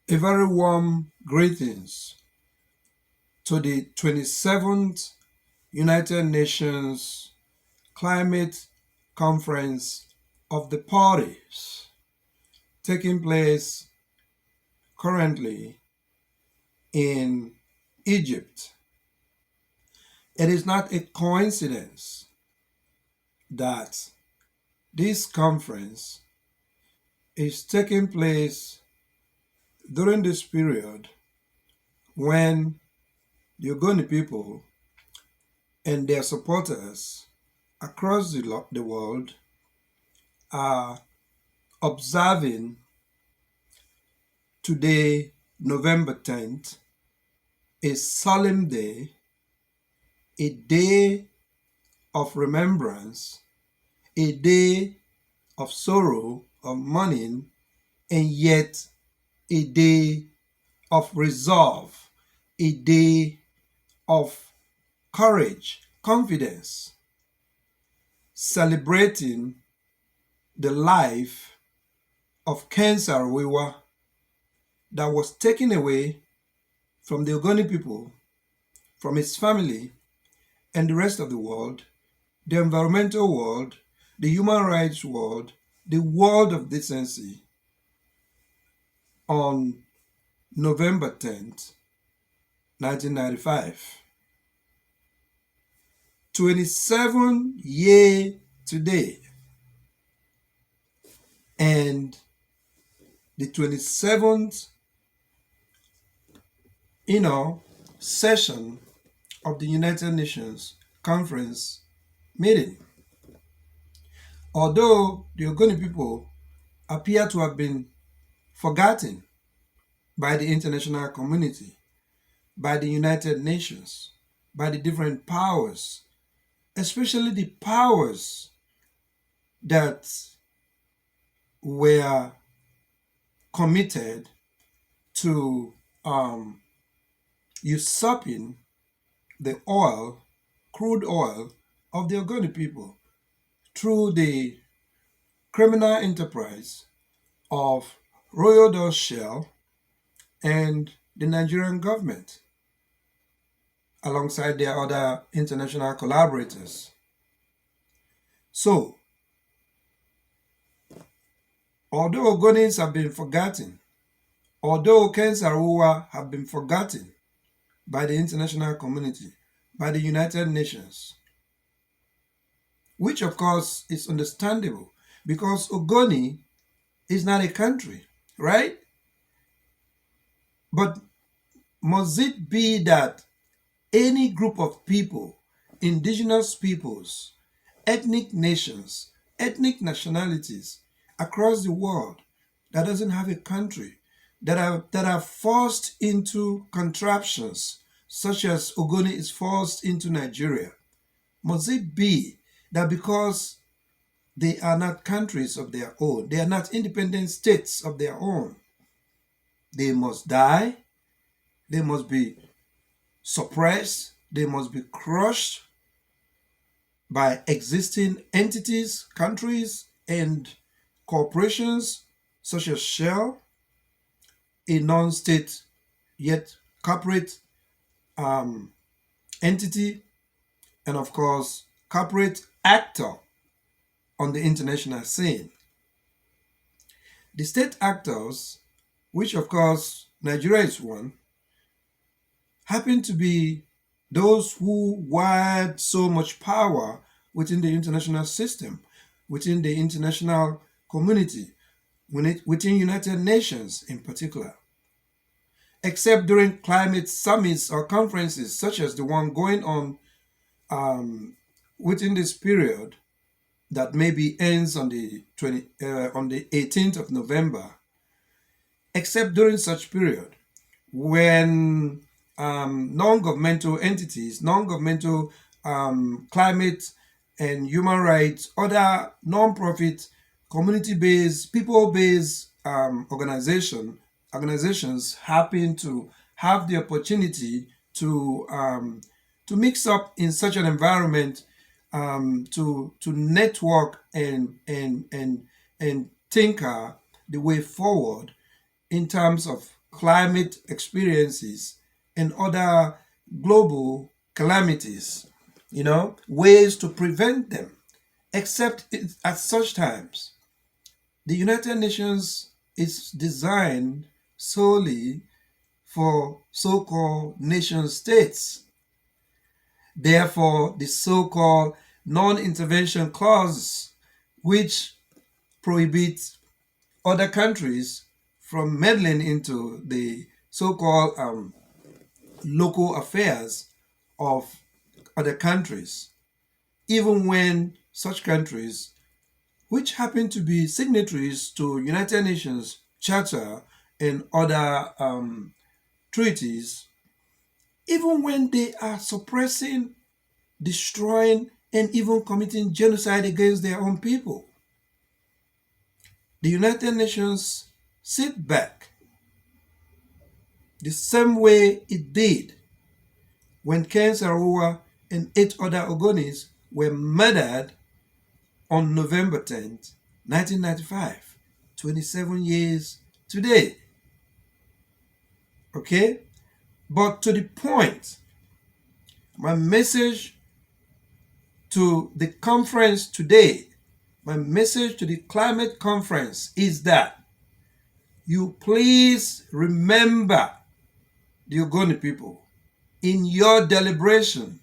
A very warm greetings to the 27th United Nations Climate Conference of the Parties taking place currently in Egypt. It is not a coincidence that this conference is taking place during this period when the Ogoni people and their supporters across the world are observing today, November 10th, a solemn day, a day of remembrance, a day of sorrow, of mourning, and yet a day of resolve, a day of courage, confidence, celebrating the life of Ken Saro-Wiwa that was taken away from the Ogoni people, from his family, and the rest of the world, the environmental world, the human rights world, the world of decency, on November 10th, 1995. 27 years today, and the 27th, session of the United Nations Conference meeting. Although the Ogoni people appear to have been forgotten by the international community, by the United Nations, by the different powers, especially the powers that were committed to usurping the oil, crude oil of the Ogoni people through the criminal enterprise of Royal Dutch Shell and the Nigerian government, alongside their other international collaborators. So, although Ogonis have been forgotten, although Ken Saro-Wiwa have been forgotten by the international community, by the United Nations, which of course is understandable because Ogoni is not a country, right? But must it be that any group of people, indigenous peoples, ethnic nations, ethnic nationalities across the world that doesn't have a country, that are forced into contraptions such as Ogoni is forced into Nigeria, must it be that because they are not countries of their own, they are not independent states of their own, they must die, they must be suppressed, they must be crushed by existing entities, countries, and corporations such as Shell, a non-state yet corporate entity, and of course, corporate actor on the international scene. The state actors, which of course Nigeria is one, happen to be those who wield so much power within the international system, within the international community, within United Nations in particular. Except during climate summits or conferences such as the one going on within this period that maybe ends on the 18th of November, except during such period when non-governmental entities, non-governmental climate and human rights, other non-profit, community-based, people-based organizations happen to have the opportunity to mix up in such an environment, to network and tinker the way forward in terms of climate experiences and other global calamities, ways to prevent them, except at such times. The United Nations is designed solely for so-called nation states. Therefore, the so-called non-intervention clause, which prohibits other countries from meddling into the so-called local affairs of other countries, even when such countries, which happen to be signatories to United Nations Charter and other treaties, even when they are suppressing, destroying, and even committing genocide against their own people. The United Nations sit back the same way it did when Ken Saro-Wiwa and 8 other Ogonis were murdered on November 10th, 1995, 27 years today. Okay? But to the point, my message to the conference today, my message to the climate conference is that you please remember the Ogoni people. In your deliberation,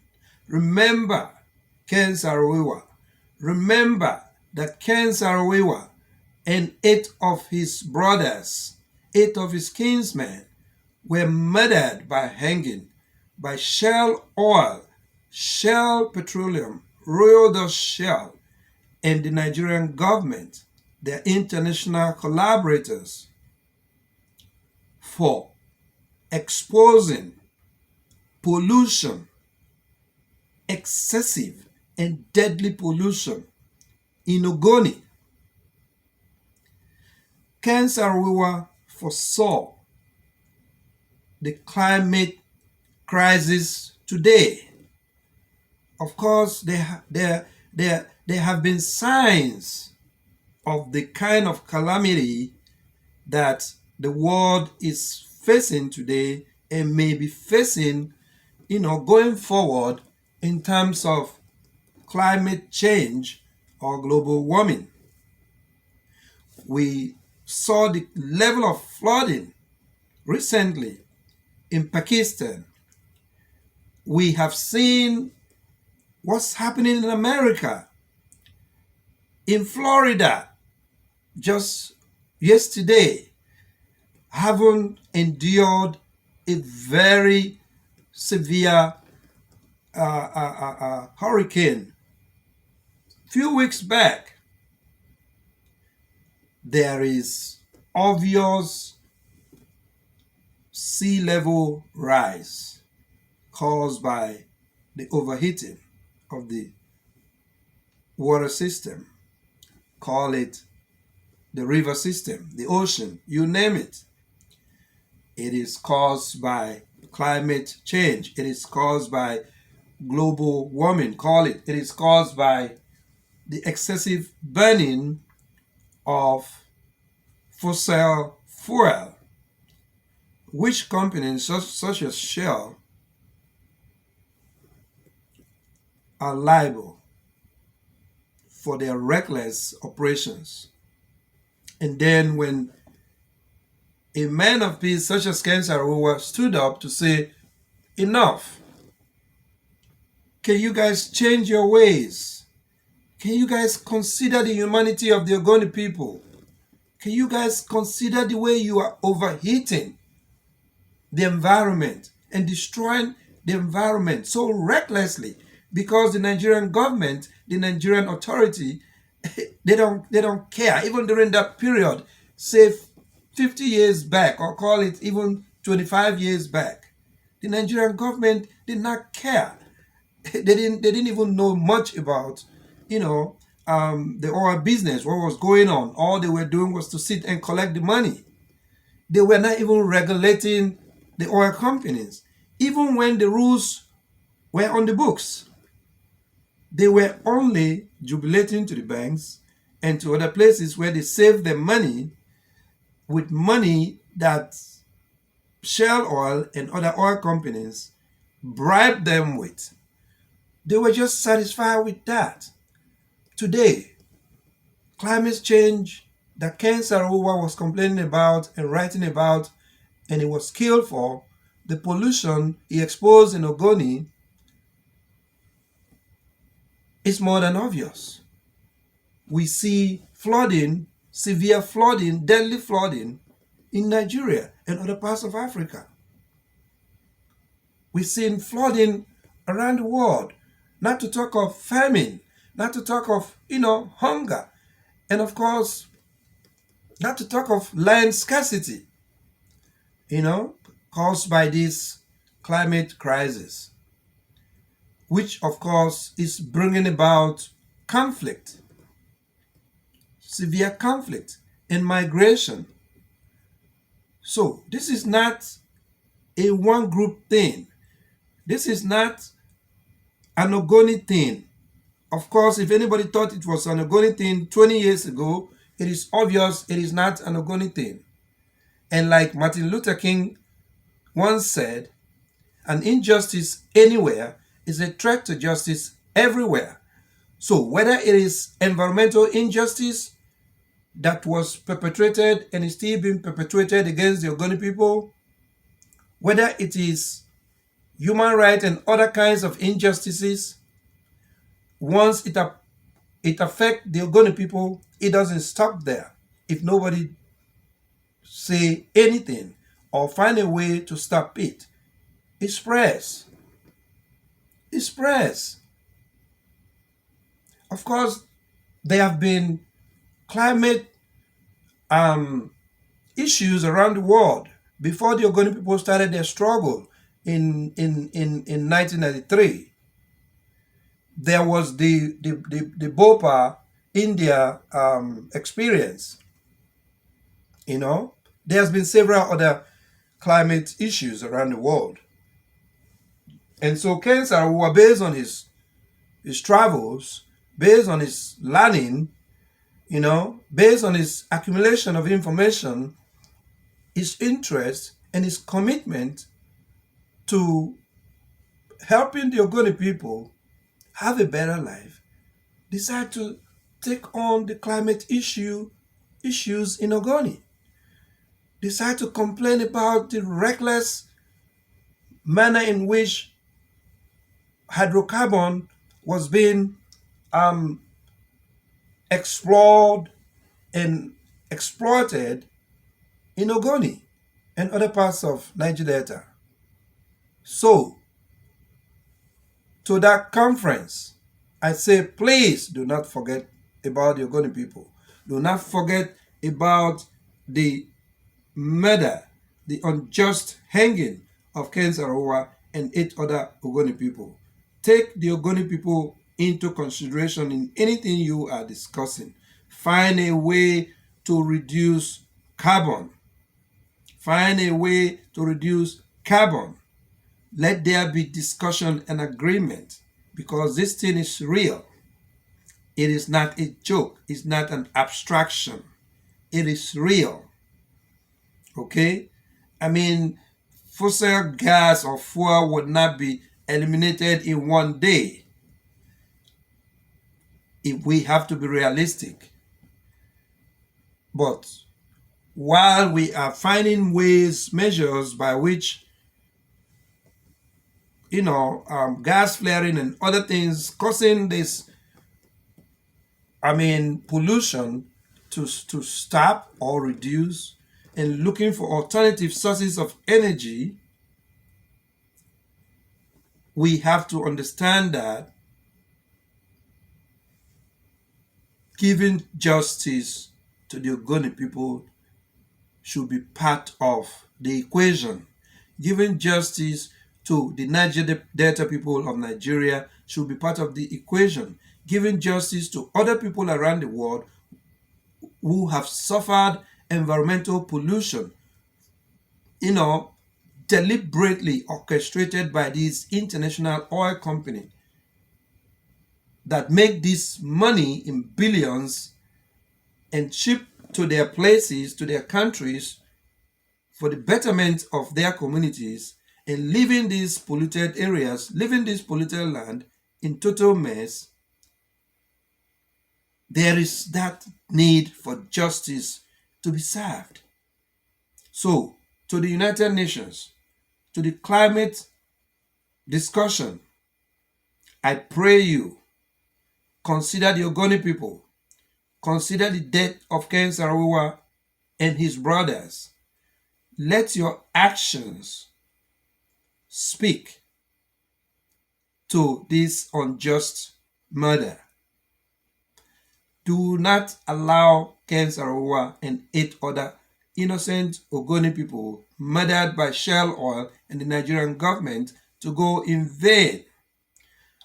remember Ken Saro-Wiwa. Remember that Ken Saro-Wiwa and 8 of his brothers, 8 of his kinsmen, were murdered by hanging by Shell Oil, Shell Petroleum, Royal Dutch Shell, and the Nigerian government, their international collaborators, for exposing pollution, excessive and deadly pollution in Ogoni. Ken Saro-Wiwa foresaw the climate crisis today. Of course, there have been signs of the kind of calamity that the world is facing today and may be facing, going forward in terms of climate change or global warming. We saw the level of flooding recently in Pakistan. We have seen what's happening in America, in Florida, just yesterday, having endured a very severe hurricane. Few weeks back, there is obvious sea level rise caused by the overheating of the water system. Call it the river system, the ocean, you name it. It is caused by climate change. It is caused by global warming, call it. It is caused by the excessive burning of fossil fuel, which companies such as Shell are liable for their reckless operations. And then when a man of peace such as Ken Saro-Wiwa stood up to say, enough, can you guys change your ways? Can you guys consider the humanity of the Ogoni people? Can you guys consider the way you are overheating the environment and destroying the environment so recklessly? Because the Nigerian government, the Nigerian authority, they don't care. Even during that period, say 50 years back, or call it even 25 years back, the Nigerian government did not care. They didn't even know much about, the oil business, what was going on. All they were doing was to sit and collect the money. They were not even regulating the oil companies, even when the rules were on the books. They were only jubilating to the banks and to other places where they saved their money with money that Shell Oil and other oil companies bribed them with. They were just satisfied with that. Today, climate change that Ken Saro-Wiwa was complaining about and writing about, and he was killed for, the pollution he exposed in Ogoni, is more than obvious. We see flooding, severe flooding, deadly flooding in Nigeria and other parts of Africa. We've seen flooding around the world, not to talk of famine, not to talk of, hunger, and of course, not to talk of land scarcity, caused by this climate crisis, which of course is bringing about conflict, severe conflict, and migration. So this is not a one group thing. This is not an Ogoni thing. Of course, if anybody thought it was an Ogoni thing 20 years ago, it is obvious it is not an Ogoni thing. And like Martin Luther King once said, an injustice anywhere is a threat to justice everywhere. So whether it is environmental injustice that was perpetrated and is still being perpetrated against the Ogoni people, whether it is human rights and other kinds of injustices, once it affects the Ogoni people, it doesn't stop there. If nobody say anything or find a way to stop it, it spreads. It spreads. Of course, there have been climate issues around the world before the Ogoni people started their struggle in 1993. There was the Bhopal, India experience. There's been several other climate issues around the world. And so Ken Saro-Wiwa, based on his travels, based on his learning, based on his accumulation of information, his interest and his commitment to helping the Ogoni people have a better life, decide to take on the climate issues in Ogoni. Decide to complain about the reckless manner in which hydrocarbon was being explored and exploited in Ogoni and other parts of Niger Delta. So, to that conference, I say, please do not forget about the Ogoni people. Do not forget about the murder, the unjust hanging of Ken Saro-Wiwa and 8 other Ogoni people. Take the Ogoni people into consideration in anything you are discussing. Find a way to reduce carbon. Find a way to reduce carbon. Let there be discussion and agreement, because this thing is real. It is not a joke. It's not an abstraction. It is real. Okay? I mean, fossil gas or fuel would not be eliminated in one day. If we have to be realistic. But while we are finding measures by which, gas flaring and other things causing this, pollution to stop or reduce, and looking for alternative sources of energy, we have to understand that giving justice to the Ogoni people should be part of the equation. Giving justice to the Niger Delta people of Nigeria should be part of the equation. Giving justice to other people around the world who have suffered environmental pollution, deliberately orchestrated by these international oil companies that make this money in billions and ship to their places, to their countries, for the betterment of their communities and leaving these polluted areas, leaving this polluted land in total mess, there is that need for justice to be served. So, to the United Nations, to the climate discussion, I pray you consider the Ogoni people, consider the death of Ken Saro-Wiwa and his brothers. Let your actions speak to this unjust murder. Do not allow Ken Saro-Wiwa and 8 other innocent Ogoni people murdered by Shell Oil and the Nigerian government to go in vain.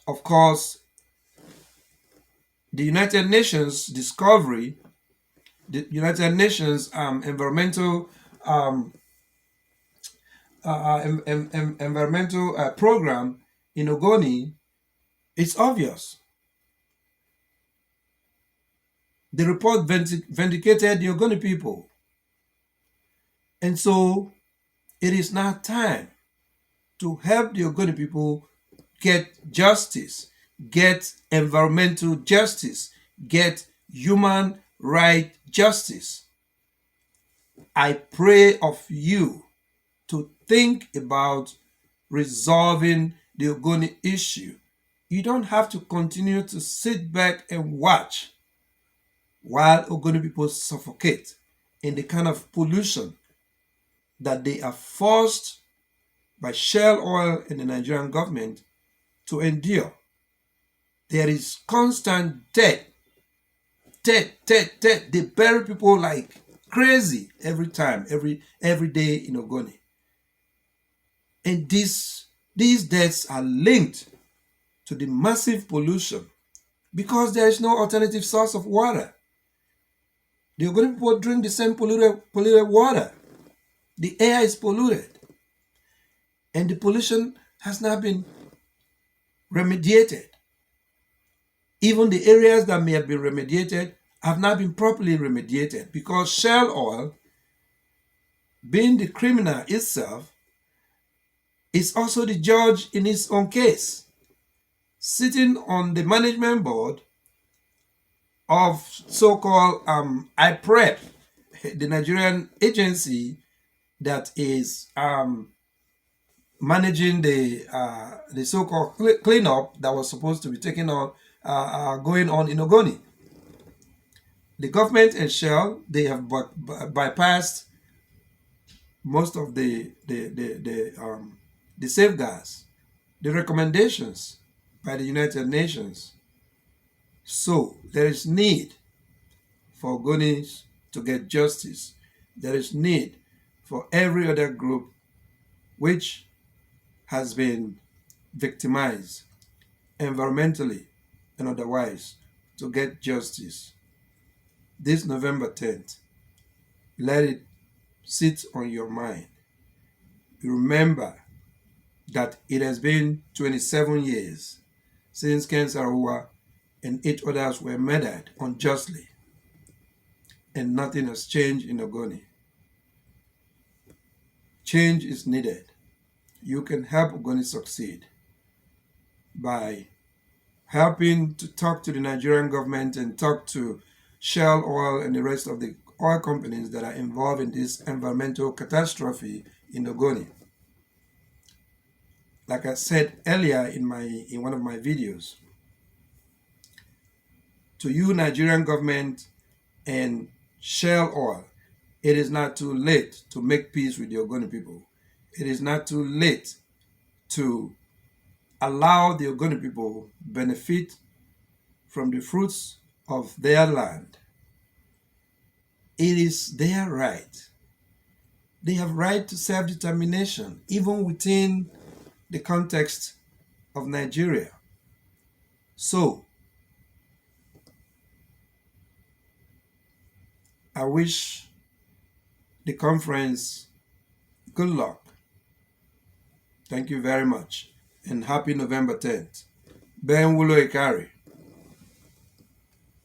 Of course, the United Nations discovery, the United Nations environmental program in Ogoni, it's obvious. The report vindicated the Ogoni people. And so it is now time to help the Ogoni people get justice, get environmental justice, get human right justice. I pray of you to think about resolving the Ogoni issue. You don't have to continue to sit back and watch while Ogoni people suffocate in the kind of pollution that they are forced by Shell Oil and the Nigerian government to endure. There is constant death. They bury people like crazy every time, every day in Ogoni. And these deaths are linked to the massive pollution because there is no alternative source of water. The Ogoni people drink the same polluted water. The air is polluted. And the pollution has not been remediated. Even the areas that may have been remediated have not been properly remediated because Shell Oil, being the criminal itself, is also the judge in its own case, sitting on the management board of so-called IPREP, the Nigerian agency that is managing the so-called cleanup that was supposed to be going on in Ogoni. The government and Shell, they have bypassed most of the safeguards, the recommendations by the United Nations. So there is need for Ogonis to get justice. There is need for every other group which has been victimized environmentally and otherwise to get justice. This November 10th, let it sit on your mind. Remember that it has been 27 years since Ken Saro-Wiwa and 8 others were murdered unjustly, and nothing has changed in Ogoni. Change is needed. You can help Ogoni succeed by helping to talk to the Nigerian government and talk to Shell Oil and the rest of the oil companies that are involved in this environmental catastrophe in Ogoni. Like I said earlier in one of my videos, to you Nigerian government and Shell Oil, it is not too late to make peace with the Ogoni people. It is not too late to allow the Ogoni people benefit from the fruits of their land. It is their right. They have right to self-determination, even within the context of Nigeria. So, I wish the conference good luck. Thank you very much, and happy November 10th. Ben Wulo Ikari.